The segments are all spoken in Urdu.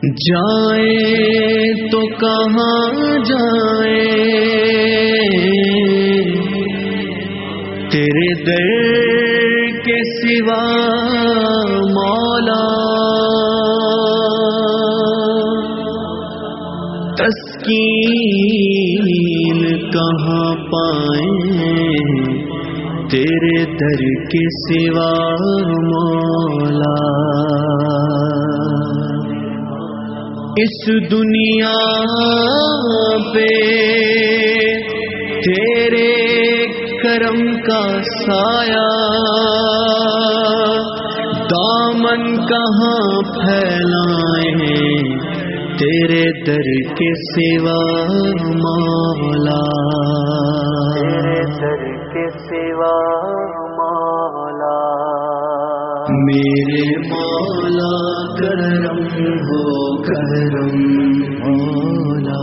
جائیں تو کہاں جائیں تیرے در کے سوا مولا، تسکین کہاں پائیں تیرے در کے سوا مولا۔ اس دنیا پہ تیرے کرم کا سایہ، دامن کہاں پھیلائیں تیرے در کے سوا مولا، تیرے در کے سوا مولا۔ میرے مولا کرم ہو کرم مولا،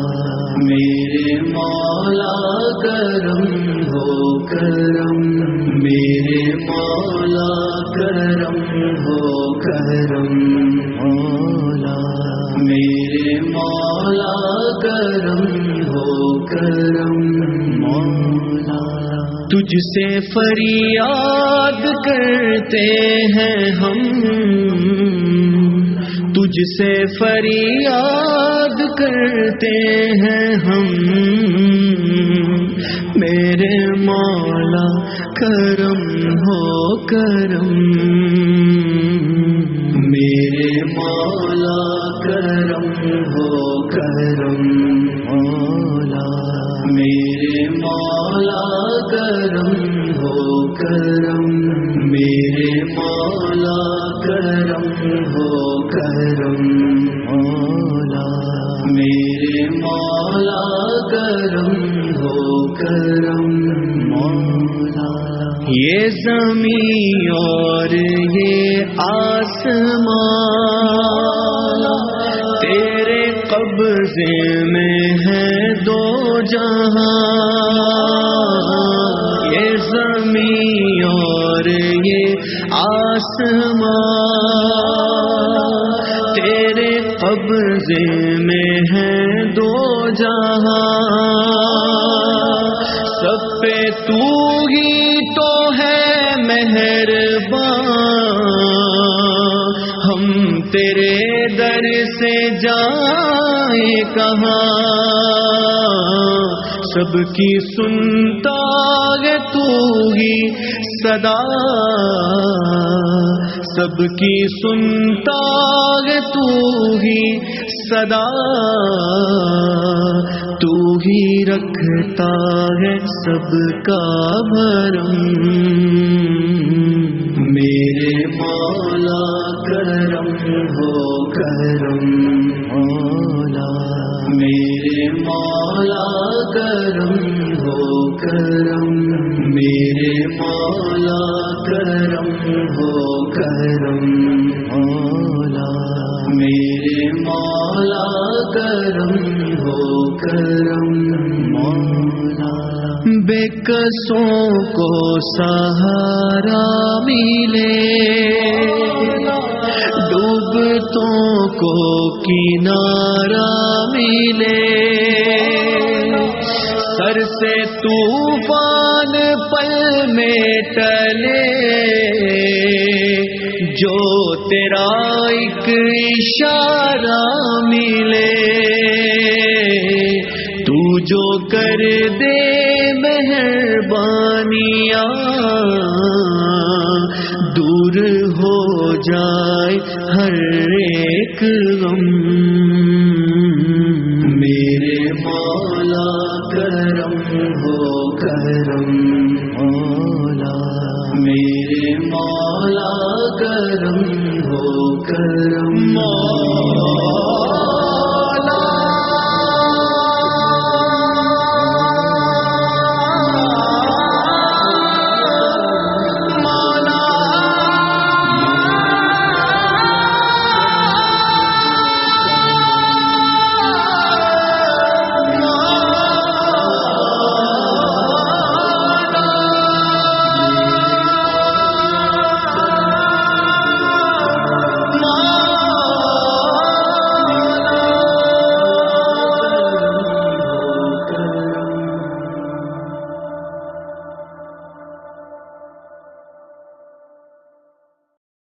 میرے مولا کرم ہو کرم، میرے مولا کرم ہو کرم مولا، میرے مولا کرم ہو کرم مولا۔ تجھ سے فریاد کرتے ہیں ہم، تجھ سے فریاد کرتے ہیں ہم، میرے مولا کرم ہو کرم، میرے مولا کرم ہو کرم مولا، میرے مولا کرم ہو کرم، میرے مولا کرم ہو کرم مولا، میرے مولا کرم ہو کرم مولا۔ یہ زمین اور یہ آسمان تیرے قبضے میں ہے دو جہاں، یہ زمین اور یہ آسمان تیرے قبضے میں ہے دو جہاں، سب پہ تو ہی تو ہے مہربان، ہم تیرے در سے جائیں کہاں، سب کی سنتا ہے تو ہی صدا، سب کی سنتا ہے تو ہی صدا، تو ہی رکھتا ہے سب کا بھرم، میرے مولا کرم ہو کرم مولا، میرے مولا کرم ہو کرم، میرے مولا کرم ہو کرم مولا، میرے مولا کرم ہو کرم مولا۔ بے کسوں کو سہارا ملے، ڈوبتوں کو کنارہ ملے، سر سے طوفان پل میں ٹلے، جو تیرا ایک اشارہ ملے، تو جو کر دے مہربانیاں، دور ہو جائے ہر ایک غم۔